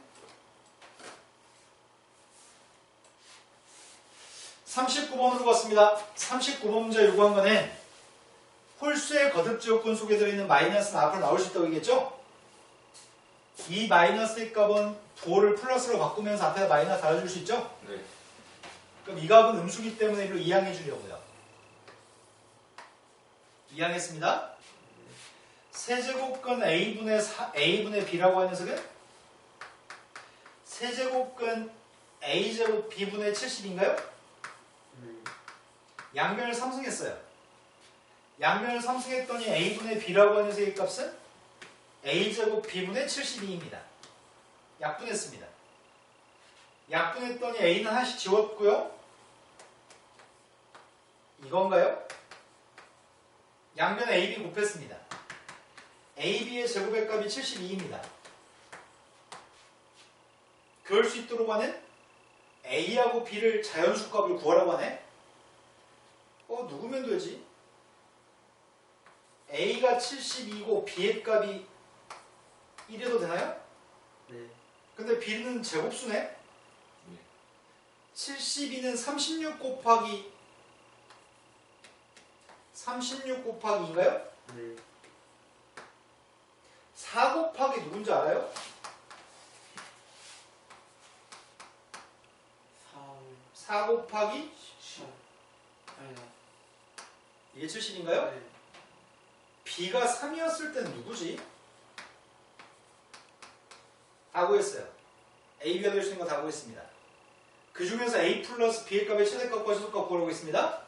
39번으로 갔습니다. 39번 문제 요구한 거는 홀수의 거듭 제곱근 속에 들어있는 마이너스는 앞으로 나올 수 있다고 얘기했죠? 이 마이너스의 값은 부호를 플러스로 바꾸면서 앞에다 마이너스 달아줄 수 있죠? 네. 그럼 이 값은 음수기 때문에 이로 이항해 주려고요. 이항했습니다. 세제곱근 A분의 B라고 하는 녀석은 세제곱근 A제곱 B분의 70인가요? 양변을 3승했어요. 양변을 3승했더니 A분의 B라고 하는 녀석의 값은 A제곱 B분의 72입니다. 약분했습니다. 약분했더니 A는 하나씩 지웠고요. 이건가요? 양변 AB 곱했습니다. AB의 제곱의 값이 72입니다. 그럴 수 있도록 하는 A하고 B를 자연수값을 구하라고 하네? 누구면 되지? A가 72고 B의 값이 1이어도 되나요? 네. 근데 B는 제곱수네? 네. 72는 36 곱하기 2인가요? 네. 4 곱하기 누군지 알아요? 4 곱하기 10. 아니다. 이게 70인가요? 네. B가 3이었을 때는 누구지? 다 구했어요. A, B가 될 수 있는 거 다 구했습니다. 그 중에서 A 플러스 B의 값의 최대값과 최소값 구하고 있습니다.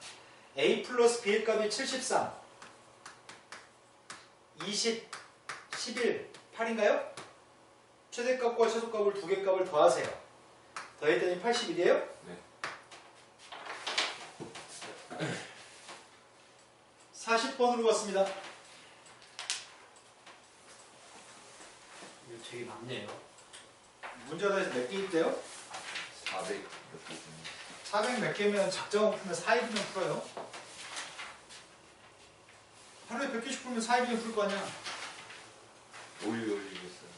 A 플러스 B의 값이 73, 20, 11, 8인가요? 최대값과 최소값을 두 개 값을 더하세요. 더했더니 81이에요? 네. 40번으로 갔습니다. 이거 되게 많네요. 문제다에서 몇 개 있대요? 400 몇 개 있습니다. 400 몇 개면 작정하고 풀면 4일이면 풀어요. 하루에 100개씩 풀면 4일이면 풀 거 아니야. 올리겠어요.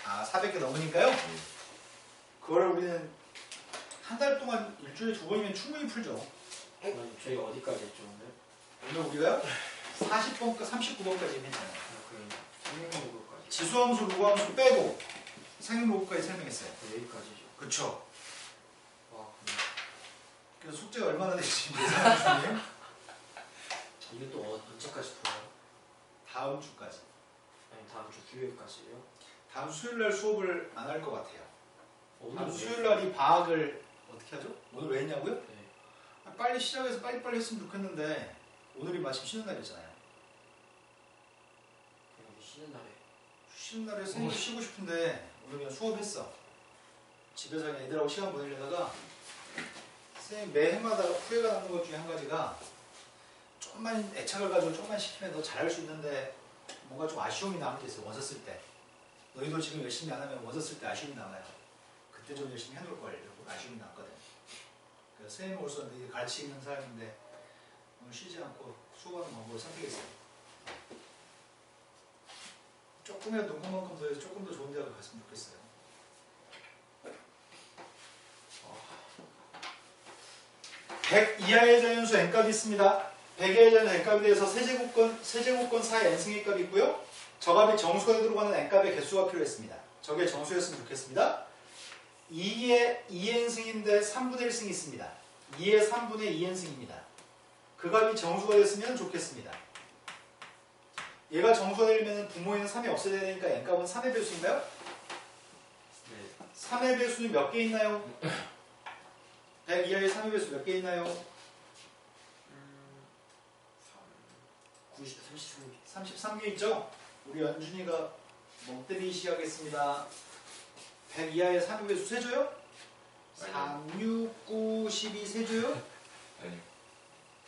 아, 400개 넘으니까요? 네. 그거를 우리는 한 달 동안 일주일에 2번이면 충분히 풀죠. 아니, 저희 어디까지 했죠 오늘? 오늘 우리가요? 40번까 39번까지 했잖아요. 그 생명로그까지. 지수함수, 루구함수 빼고 생명로그까지 설명했어요. 여기까지죠. 그쵸? 와, 그래서 숙제가 얼마나 되지? 예상하시네요? 이게 또 언제까지 풀어요? 다음 주까지. 아니 다음 주 수요일까지요? 다음 수요일날 수업을 안 할 것 같아요. 다음 오늘 수요일날이 방학을 어떻게 하죠? 오늘 왜 했냐고요? 네. 빨리 시작해서 빨리빨리 했으면 좋겠는데 오늘이 마침 쉬는 날이잖아요. 그냥 쉬는 날에. 쉬는 날에 선생님도 쉬고 싶은데 오늘 그냥 수업했어. 집에서 그냥 애들하고 시간 보내려다가 선생님 매 해마다 후회가 남는 것 중에 한 가지가 조금만 애착을 가지고 조금만 시키면 더 잘할 수 있는데 뭔가 좀 아쉬움이 남은 게 있어요. 원서 쓸 때. 너희도 지금 열심히 안 하면 원서 쓸 때 아쉬움이 남아요. 그때 좀 열심히 해놓을 걸 이러고 아쉬움이 남거든. 그래서 선생님으로서 너희 가르치는 사람인데 오늘 쉬지 않고 수업하는 방법을 선택했어요. 조금이라도 눈금만큼 더 해서 조금 더 좋은 대학을 갔으면 좋겠어요. 100 이하의 자연수 n값이 있습니다. 100 이하의 자연수 n값에 대해서 세제곱건 사의 n승의 값이 있고요. 저 값이 정수가 들어가는 n값의 개수가 필요했습니다. 저게 정수였으면 좋겠습니다. 2의 2n승인데 3분의 1승이 있습니다. 2의 3분의 2n승입니다. 그 값이 정수가 됐으면 좋겠습니다. 얘가 정수가 되려면 분모에는 3이 없어야 되니까 n값은 3의 배수인가요? 네. 3의 배수는 몇 개 있나요? 100 이하의 3의 배수 몇 개 있나요? 33개 있죠? 우리 연준이가 멍때리 시하겠습니다. 100 이하의 3의 배수 세줘요? 3, 6, 9, 12 세줘요? 아니요.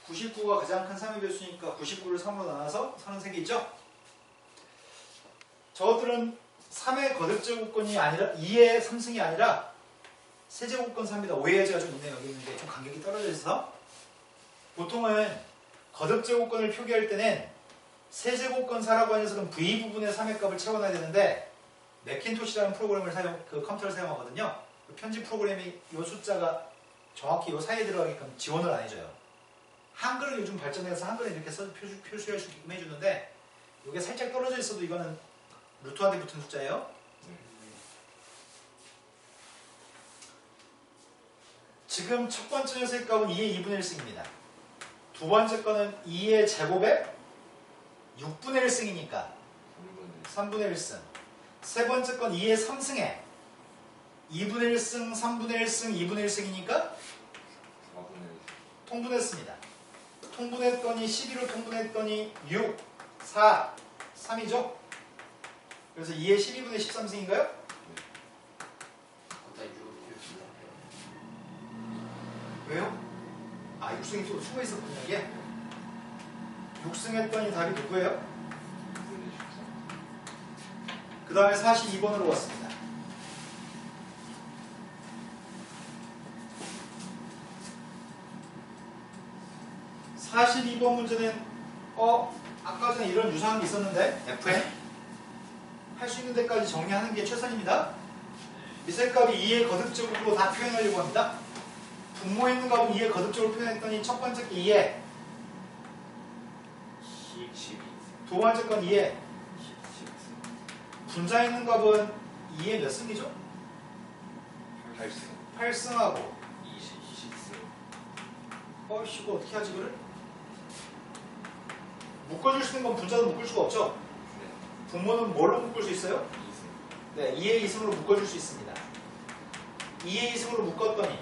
99가 가장 큰 3의 배수니까 99를 3으로 나눠서 33개 있죠? 저것들은 3의 거듭제곱권이 아니라 2의 3승이 아니라 세제곱권 3입니다. 오해가 좀 있네요. 여기 있는데 좀 간격이 떨어져 있어서 보통은 거듭제곱권을 표기할 때는 세제곱권 4라고 하는 녀석은 V 부분의 3의 값을 채워놔야 되는데 매킨토시라는 프로그램을 그 컴퓨터를 사용하거든요. 그 편집 프로그램이 이 숫자가 정확히 이 사이에 들어가게끔 지원을 안 해줘요. 한글을 요즘 발전해서 한글에 이렇게 표시할 수 있게끔 해주는데 이게 살짝 떨어져 있어도 이거는 루트한테 붙은 숫자예요. 지금 첫 번째 녀석의 값은 2의 2분의 1승입니다. 두 번째 거는 2의 제곱에 6분의 1승이니까 3분의 1승. 세 번째 건 2의 3승에 2분의 1승, 3분의 1승, 2분의 1승이니까 4분의 1. 통분했습니다. 통분했더니 12로 통분했더니 6, 4, 3이죠? 그래서 2의 12분의 13승인가요? 왜요? 아, 6승이 또 숨어 있었군요, 이게. 6승 했더니 답이 누구예요? 4분의 13. 그 다음에 42번으로 왔습니다. (42번) 문제는 아까 전에 이런 유사한 게 있었는데 fn 할 수 있는 데까지 정리하는 게 최선입니다. 미셀값이 2의 거듭제곱으로 다 표현하려고 합니다. 분모에 있는 값은 2의 거듭제곱으로 표현했더니 첫 번째 게 2의 12. 두 번째 건 2의 분자에 있는 값은 2의 몇 승이죠? 8승. 8승하고 20승. 이거 어떻게 하지 그를? 묶어줄 수 있는 건 분자도 묶을 수가 없죠? 네. 분모는 뭘로 묶을 수 있어요? 2승. 네, 2의 2승으로 묶어줄 수 있습니다. 2의 2승으로 묶었더니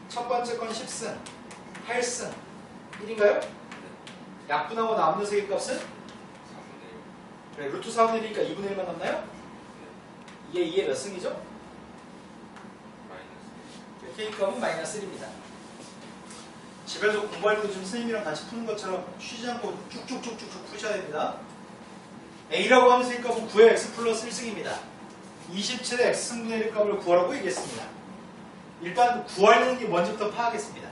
첫 번째 건 10승, 8승, 1인가요? 네. 약분하고 남은 녀석의 값은? 4분의 1. 그래, 루트 4분의 1이니까 2분의 1만 남나요? 네. 2의 몇 승이죠? 마이너스. K 값은 마이너스 1입니다. 집에서 공부할 때도 지금 선생님이랑 같이 푸는 것처럼 쉬지 않고 쭉쭉쭉쭉 푸셔야 됩니다. A라고 하는 녀석의 값은 9의 X 플러스 1승입니다. 27의 X승분의 1 값을 구하라고 얘기했습니다. 일단 구하려는 게 뭔지부터 파악했습니다.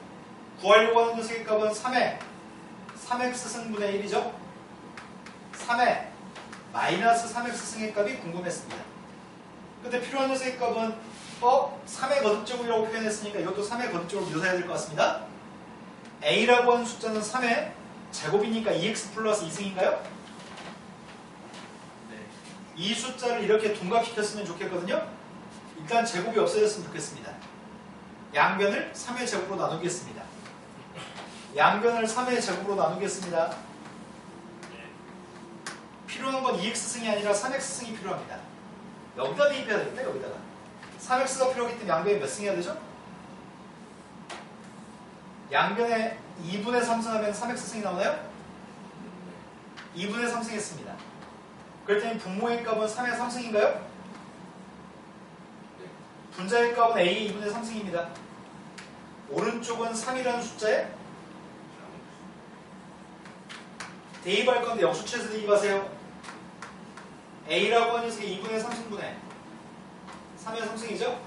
구하려고 하는 녀석의 값은 3의 3X승분의 1이죠. 3의 마이너스 3X승의 값이 궁금했습니다. 근데 필요한 녀석의 값은 3의 거듭제곱이라고 표현했으니까 이것도 3의 거듭제곱으로 묘사해야 될 것 같습니다. A라고 하는 숫자는 3의 제곱이니까 2X 플러스 2승인가요? 네. 이 숫자를 이렇게 둔갑시켰으면 좋겠거든요. 일단 제곱이 없어졌으면 좋겠습니다. 양변을 3의 제곱으로 나누겠습니다. 양변을 3의 제곱으로 나누겠습니다. 필요한 건 2X승이 아니라 3X승이 필요합니다. 여기다 대입해야 되겠다. 여기다가 3X가 필요하기 때문에 양변에 몇 승 해야 되죠? 양변에 2분의 3승 하면 3X승이 나오나요? 2분의 3승 했습니다. 그랬더니 분모의 값은 3의 3승인가요? 네. 분자의 값은 A의 2분의 3승입니다. 오른쪽은 3이라는 숫자에 대입할 건데 역수치에서 대입하세요. A라고 하는 녀석이 2분의 3승분의 3의 3승이죠?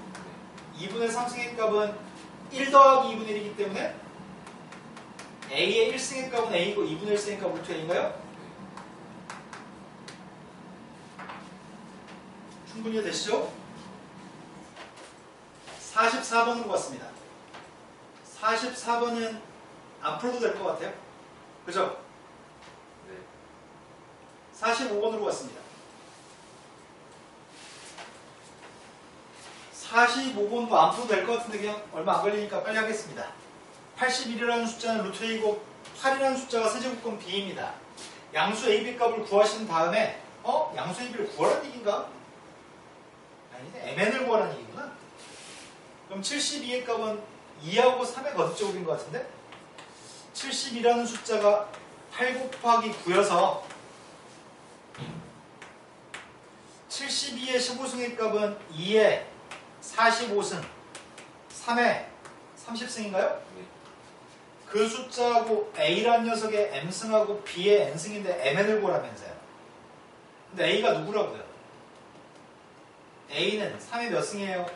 2분의 3승의 값은 1 더하기 2분의 1이기 때문에 A의 1승의 값은 A고 2분의 1승의 값은 루트 A인가요? 충분히 되시죠? 44번으로 갔습니다. 44번은 안 풀어도 될 것 같아요. 그죠? 네. 45번으로 왔습니다. 45번도 안 풀어도 될 것 같은데 그냥 얼마 안 걸리니까 빨리 하겠습니다. 81이라는 숫자는 루트 A고 8이라는 숫자가 세제곱근 B입니다. 양수 AB 값을 구하신 다음에 양수 AB를 구하라는 얘기인가? 아니네. MN을 구하라는 얘기구나. 그럼 72의 값은 2하고 3의 거듭제곱인 것 같은데 72라는 숫자가 8 곱하기 9여서 72의 15승의 값은 2의 45승 3의 30승인가요? 네. 그 숫자하고 A라는 녀석의 M승하고 B의 N승인데 MN을 구하라면서요. 근데 A가 누구라고요? A는 3의 몇 승이에요? 3에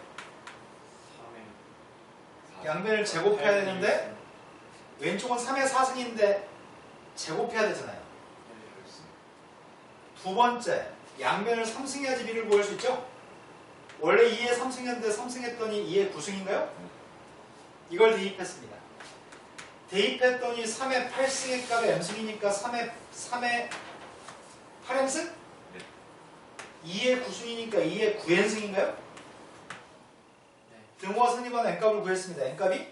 양변을 제곱해야 되는데 왼쪽은 3의 4승인데 제곱해야 되잖아요. 두 번째, 양변을 3승해야지 B를 구할 수 있죠? 원래 2의 3승이었는데 3승했더니 2의 9승인가요? 이걸 대입했습니다. 대입했더니 3의 8승의 값에 M승이니까 3의 8M승? 2의 9승이니까 2의 9N승인가요? 네. 등호와 선이관의 N값을 구했습니다. N값이?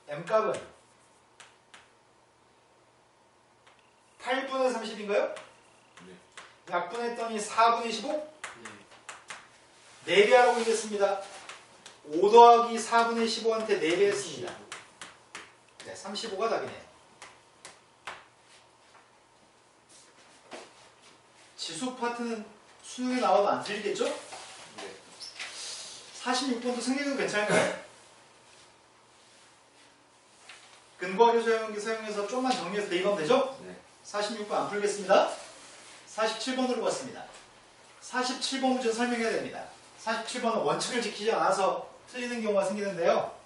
M값은 8분의 30인가요? 네. 약분했더니 4분의 15? 네. 4배 하라고 얘기했습니다. 5 더하기 4분의 15한테 4배 했습니다. 네, 35가 답이네요. 지수 파트는 수능에 나와도 안 틀리겠죠? 네. 46번도 승리도 괜찮을까요? 근거하게 사용해서 좀만 정리해서 대입하면 되죠? 네. 46번 안 풀겠습니다. 47번으로 갔습니다. 47번 문제 설명해야 됩니다. 47번은 원칙을 지키지 않아서 틀리는 경우가 생기는데요.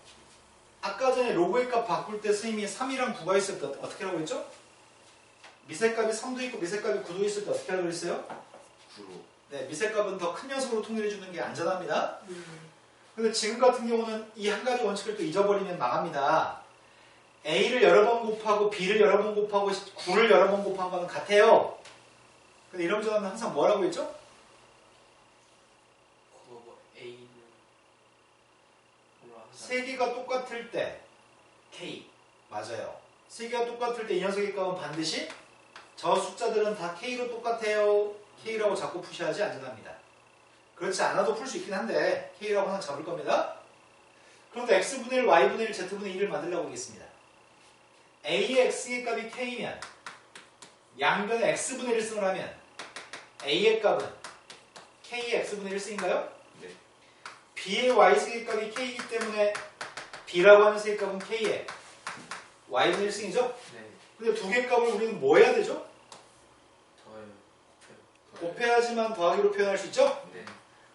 아까 전에 로그의 값 바꿀 때 선생님이 3이랑 9가 있을 때 어떻게 하라고 했죠? 미세값이 3도 있고 미세값이 9도 있을 때 어떻게 하라고 했어요? 9로. 네, 미세값은 더 큰 녀석으로 통일해 주는 게 안전합니다. 근데 지금 같은 경우는 이 한 가지 원칙을 또 잊어버리면 망합니다. A를 여러 번 곱하고 B를 여러 번 곱하고 9를 여러 번 곱한 거는 같아요. 근데 이런 전화는 항상 뭐라고 했죠? 그거 A는 몰라. 세 개가 똑같을 때 K. 맞아요. 세 개가 똑같을 때 이 녀석의 값은 반드시 저 숫자들은 다 K로 똑같아요. K라고 자꾸 푸셔야지 안전합니다. 그렇지 않아도 풀 수 있긴 한데 K라고 하나 잡을 겁니다. 그런데 X분의 1, Y분의 1, Z분의 1을 만들려고 하겠습니다. A의 X의 값이 K면 양변에 X분의 1승을 하면 A의 값은 K의 X분의 1승인가요? 네. B의 Y승의 값이 K이기 때문에 B라고 하는 수의 값은 K의 Y분의 1승이죠? 네. 근데 두 개 값을 우리는 뭐 해야 되죠? 더요. 곱해야지만 더하기로 표현할 수 있죠? 네.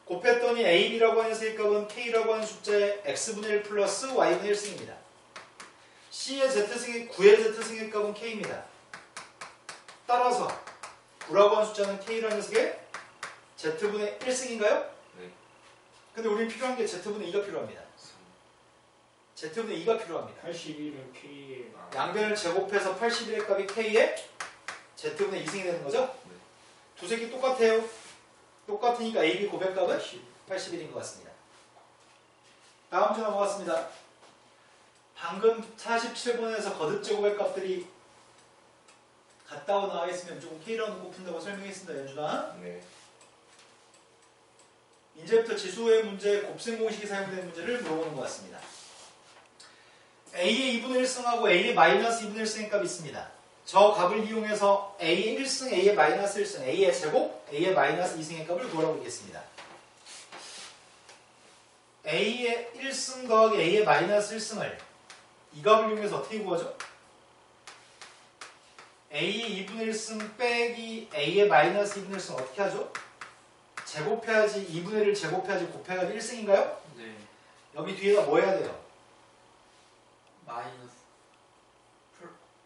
곱했더니 AB라고 하는 수의 값은 K라고 하는 숫자의 X분의 1 플러스 Y분의 1승입니다. C의 Z승의 9의 Z승의 값은 K입니다. 따라서 9라고 하는 숫자는 K라는 녀석의 Z분의 1승인가요? 네. 근데 우리는 필요한 게 Z분의 2가 필요합니다. 3. Z분의 2가 필요합니다. 81은 K에 양변을 제곱해서 81의 값이 K의 Z분의 2승이 되는 거죠? 네. 두 새끼 똑같아요. 똑같으니까 AB 고백값은 80. 81인 것 같습니다. 다음 주 넘어갔습니다. 방금 47번에서 거듭제곱의 값들이 같다고 나와 있으면 조금 K라고 놓고 푼다고 설명했습니다. 연준아. 네. 이제부터 지수의 문제, 곱셈 공식이 사용되는 문제를 물어보는 것 같습니다. A의 2분의 1승하고 A의 마이너스 2분의 1승의 값이 있습니다. 저 값을 이용해서 A의 1승, A의 마이너스 1승, A의 제곱, A의 마이너스 2승의 값을 구하라고 하겠습니다. A의 1승 더하기 A의 마이너스 1승을 이 값을 이용해서 어떻게 구하죠? A의 2분의 1승 빼기 A의 마이너스 2분의 1승 어떻게 하죠? 제곱해야지 2분의 1을 제곱해야지 곱해가지고 1승인가요? 네. 여기 뒤에다 뭐 해야 돼요? 마이너스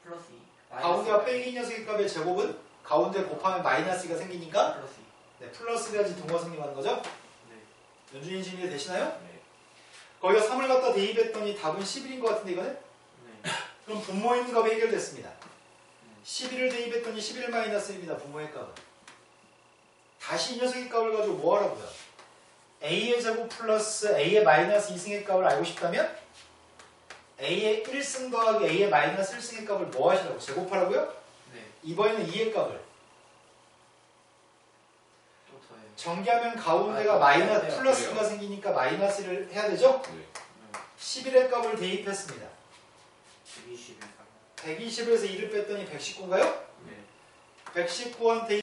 플러스 2. 가운데와 빼기 녀석의 값의 제곱은 가운데 곱하면 마이너스가 생기니까 플러스 2. 네, 플러스가 지 동화 성립하는 거죠? 네. 연준이 진이 되시나요? 네. 1 네. 거기가 3을 갖다 대입했더니 답은 11인 것 같은데 이거는? 네. 그럼 분모인 값이 해결됐습니다. 11을 대입했더니 11-1입니다. 분모의 값은. 다시 이 녀석의 값을 가지고 뭐 하라고요? a의 제곱 플러스 a의 마이너스 2승의 값을 알고 싶다면 a의 1승 더하기 a의 마이너스 1승의 값을 뭐 하시라고? 제곱하라고요? 네. 이번에는 2의 값을. 또 더해요. 전개하면 가운데가 아, 마이너스 해야 돼요. 플러스가 생기니까 마이너스를 해야 되죠? 네. 11의 값을 대입했습니다. 120일 120에서 2를 뺐더니 119인가요? 네. 119한 대입